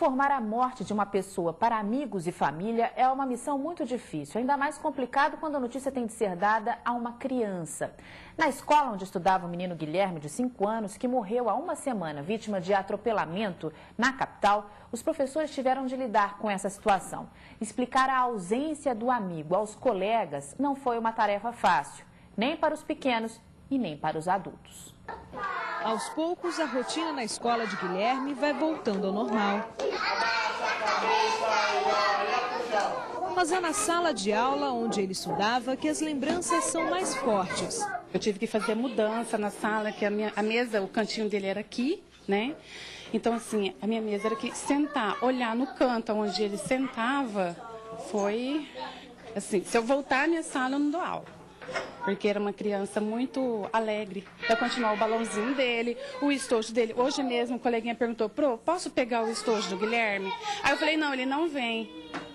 Informar a morte de uma pessoa para amigos e família é uma missão muito difícil, ainda mais complicado quando a notícia tem de ser dada a uma criança. Na escola onde estudava o menino Guilherme, de 5 anos, que morreu há uma semana vítima de atropelamento na capital, os professores tiveram de lidar com essa situação. Explicar a ausência do amigo aos colegas não foi uma tarefa fácil, nem para os pequenos e nem para os adultos. Aos poucos, a rotina na escola de Guilherme vai voltando ao normal. Mas é na sala de aula onde ele estudava que as lembranças são mais fortes. Eu tive que fazer mudança na sala, que a mesa, o cantinho dele era aqui, né? Então, assim, a minha mesa era aqui. Sentar, olhar no canto onde ele sentava, foi assim, se eu voltar à minha sala, eu não dou aula. Porque era uma criança muito alegre, para continuar o balãozinho dele, o estojo dele. Hoje mesmo, um coleguinha perguntou, posso pegar o estojo do Guilherme? Aí eu falei, não, ele não vem.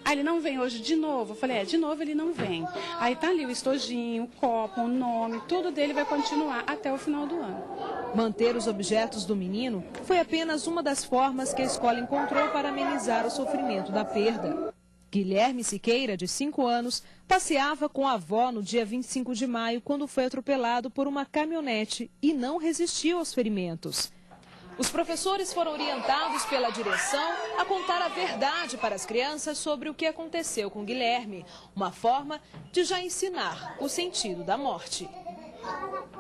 Aí ele não vem hoje de novo. Eu falei, de novo ele não vem. Aí tá ali o estojinho, o copo, o nome, tudo dele vai continuar até o final do ano. Manter os objetos do menino foi apenas uma das formas que a escola encontrou para amenizar o sofrimento da perda. Guilherme Siqueira, de 5 anos, passeava com a avó no dia 25 de maio, quando foi atropelado por uma caminhonete e não resistiu aos ferimentos. Os professores foram orientados pela direção a contar a verdade para as crianças sobre o que aconteceu com Guilherme, uma forma de já ensinar o sentido da morte.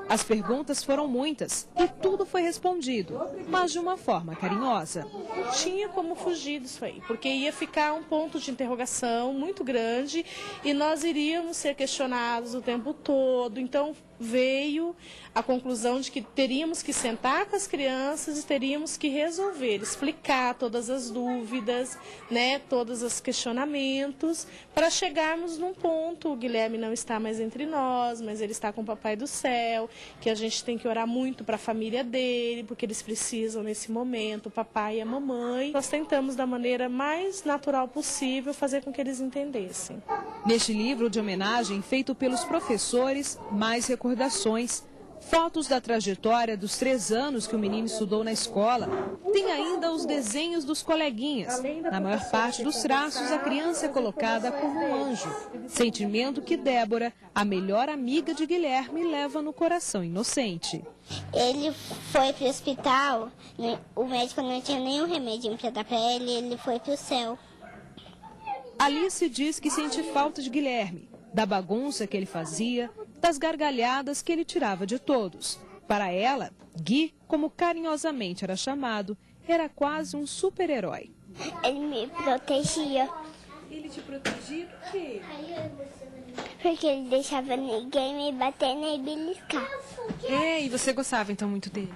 As perguntas foram muitas e tudo foi respondido, mas de uma forma carinhosa. Não tinha como fugir disso aí, porque ia ficar um ponto de interrogação muito grande e nós iríamos ser questionados o tempo todo. Então veio a conclusão de que teríamos que sentar com as crianças e teríamos que resolver, explicar todas as dúvidas, né, todos os questionamentos, para chegarmos num ponto. O Guilherme não está mais entre nós, mas ele está com o Papai do Céu, que a gente tem que orar muito para a família dele, porque eles precisam nesse momento, o papai e a mamãe. Nós tentamos da maneira mais natural possível fazer com que eles entendessem. Neste livro de homenagem feito pelos professores, mais recordações, fotos da trajetória dos 3 anos que o menino estudou na escola. Tem ainda os desenhos dos coleguinhas. Na maior parte dos traços, a criança é colocada como um anjo. Sentimento que Débora, a melhor amiga de Guilherme, leva no coração inocente. Ele foi para o hospital, o médico não tinha nenhum remédio para dar para ele, ele foi para o céu. Alice diz que sente falta de Guilherme, da bagunça que ele fazia, das gargalhadas que ele tirava de todos. Para ela, Gui, como carinhosamente era chamado, era quase um super-herói. Ele me protegia. Ele te protegia por quê? Porque ele deixava ninguém me bater nem beliscar. E você gostava então muito dele?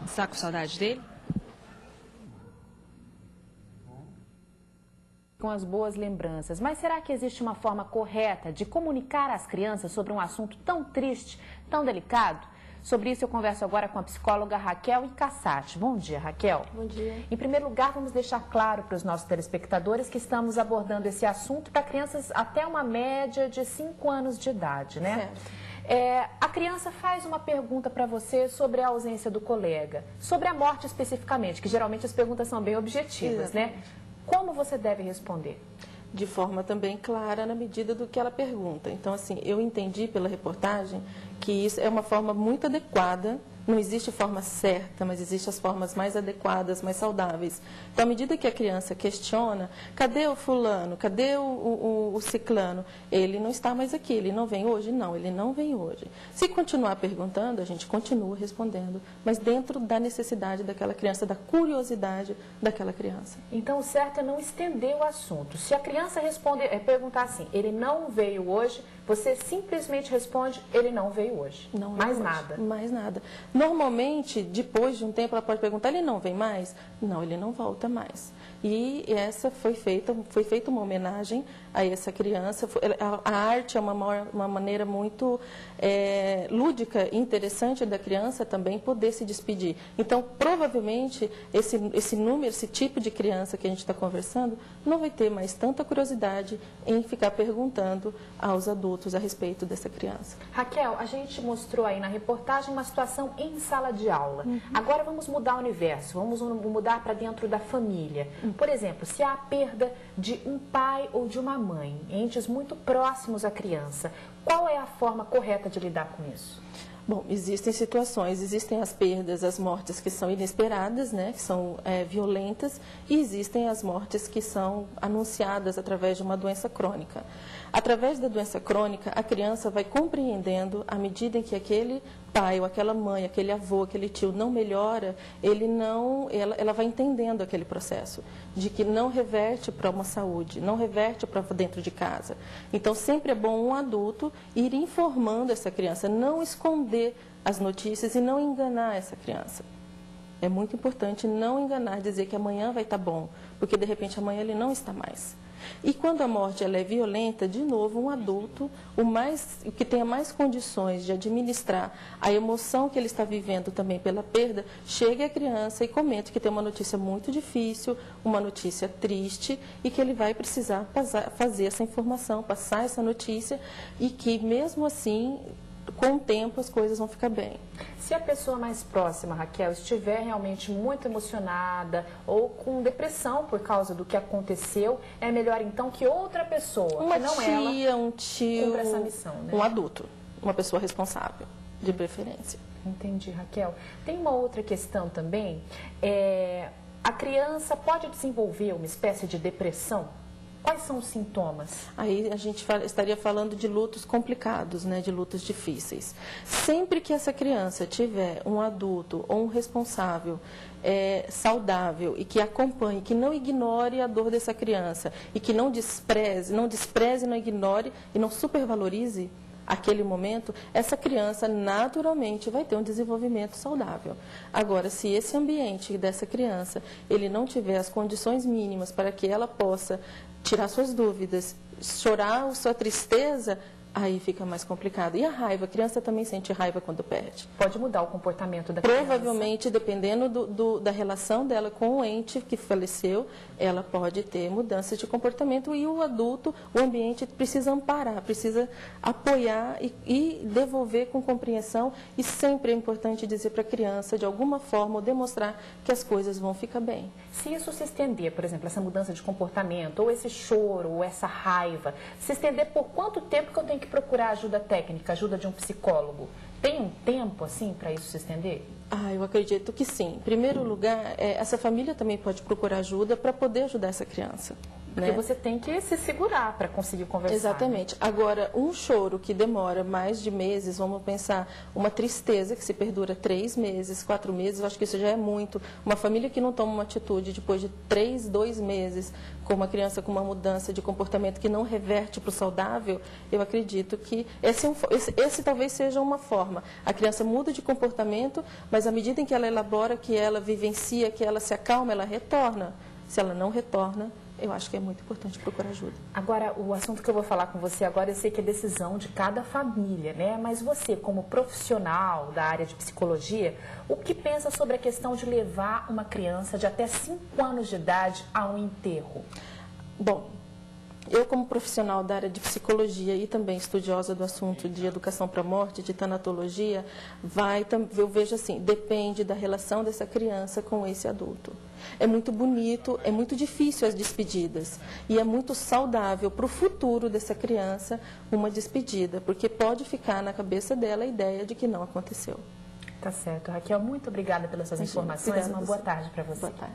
Está com saudade dele? Com as boas lembranças. Mas será que existe uma forma correta de comunicar às crianças sobre um assunto tão triste, tão delicado? Sobre isso eu converso agora com a psicóloga Raquel Cassati. Bom dia, Raquel. Bom dia. Em primeiro lugar, vamos deixar claro para os nossos telespectadores que estamos abordando esse assunto para crianças até uma média de 5 anos de idade, né? Certo. A criança faz uma pergunta para você sobre a ausência do colega, sobre a morte especificamente, que geralmente as perguntas são bem objetivas, né? Como você deve responder? De forma também clara na medida do que ela pergunta. Então, assim, eu entendi pela reportagem que isso é uma forma muito adequada. Não existe forma certa, mas existem as formas mais adequadas, mais saudáveis. Então, à medida que a criança questiona, cadê o fulano, cadê o ciclano? Ele não está mais aqui, ele não vem hoje? Não, ele não vem hoje. Se continuar perguntando, a gente continua respondendo, mas dentro da necessidade daquela criança, da curiosidade daquela criança. Então, o certo é não estender o assunto. Se a criança perguntar assim, ele não veio hoje, você simplesmente responde, ele não veio hoje. Não mais hoje. nada. Mais nada. Normalmente, depois de um tempo, ela pode perguntar, ele não vem mais? Não, ele não volta mais. E essa foi feita uma homenagem a essa criança. A arte é uma maneira muito lúdica e interessante da criança também poder se despedir. Então, provavelmente, esse número, esse tipo de criança que a gente está conversando, não vai ter mais tanta curiosidade em ficar perguntando aos adultos a respeito dessa criança. Raquel, a gente mostrou aí na reportagem uma situação em sala de aula. Agora vamos mudar o universo, vamos mudar para dentro da família. Por exemplo, se há a perda de um pai ou de uma mãe, entes muito próximos à criança, qual é a forma correta de lidar com isso? Bom, existem situações, existem as perdas, as mortes que são inesperadas, né, que são violentas, e existem as mortes que são anunciadas através de uma doença crônica. Através da doença crônica, a criança vai compreendendo, à medida em que aquele pai ou aquela mãe, aquele avô, aquele tio não melhora, ela vai entendendo aquele processo, de que não reverte para uma saúde, não reverte para dentro de casa. Então, sempre é bom um adulto ir informando essa criança, não esconder as notícias e não enganar essa criança. É muito importante não enganar, dizer que amanhã vai estar bom, porque de repente amanhã ele não está mais. E quando a morte ela é violenta, de novo, um adulto, o que tenha mais condições de administrar a emoção que ele está vivendo também pela perda, chegue à criança e comente que tem uma notícia muito difícil, uma notícia triste, e que ele vai precisar fazer essa informação, passar essa notícia, e que mesmo assim, com o tempo, as coisas vão ficar bem. Se a pessoa mais próxima, Raquel, estiver realmente muito emocionada ou com depressão por causa do que aconteceu, é melhor então que outra pessoa, uma que não tia, ela, um tio, cumpra essa missão, né? Um adulto, uma pessoa responsável, de preferência. Entendi, Raquel. Tem uma outra questão também, a criança pode desenvolver uma espécie de depressão? Quais são os sintomas? Aí a gente estaria falando de lutos complicados, né, de lutos difíceis. Sempre que essa criança tiver um adulto ou um responsável saudável e que acompanhe, que não ignore a dor dessa criança e que não despreze, não ignore e não supervalorize aquele momento, essa criança naturalmente vai ter um desenvolvimento saudável. Agora, se esse ambiente dessa criança, ele não tiver as condições mínimas para que ela possa tirar suas dúvidas, chorar sua tristeza, aí fica mais complicado. E a raiva, a criança também sente raiva quando perde. Pode mudar o comportamento da criança? Provavelmente, dependendo da relação dela com o ente que faleceu, ela pode ter mudanças de comportamento e o adulto, o ambiente precisa amparar, precisa apoiar e devolver com compreensão. E sempre é importante dizer para a criança, de alguma forma, ou demonstrar que as coisas vão ficar bem. Se isso se estender, por exemplo, essa mudança de comportamento, ou esse choro, ou essa raiva, se estender por quanto tempo que eu tenho que procurar ajuda técnica, ajuda de um psicólogo? Tem um tempo, assim, para isso se estender? Eu acredito que sim. Em primeiro lugar, essa família também pode procurar ajuda para poder ajudar essa criança. Porque você tem que se segurar para conseguir conversar. Exatamente. Né? Agora, um choro que demora mais de meses, vamos pensar, uma tristeza que se perdura 3 meses, 4 meses, eu acho que isso já é muito. Uma família que não toma uma atitude depois de 2 meses, com uma criança com uma mudança de comportamento que não reverte para o saudável, eu acredito que esse talvez seja uma forma. A criança muda de comportamento, mas à medida em que ela elabora, que ela vivencia, que ela se acalma, ela retorna. Se ela não retorna, eu acho que é muito importante procurar ajuda. Agora, o assunto que eu vou falar com você agora, eu sei que é decisão de cada família, né? Mas você, como profissional da área de psicologia, o que pensa sobre a questão de levar uma criança de até 5 anos de idade a um enterro? Bom, eu como profissional da área de psicologia e também estudiosa do assunto de educação para a morte, de tanatologia, eu vejo assim, depende da relação dessa criança com esse adulto. É muito bonito, é muito difícil as despedidas e é muito saudável para o futuro dessa criança uma despedida, porque pode ficar na cabeça dela a ideia de que não aconteceu. Tá certo. Raquel, muito obrigada pelas suas informações. Uma boa tarde para você. Boa tarde.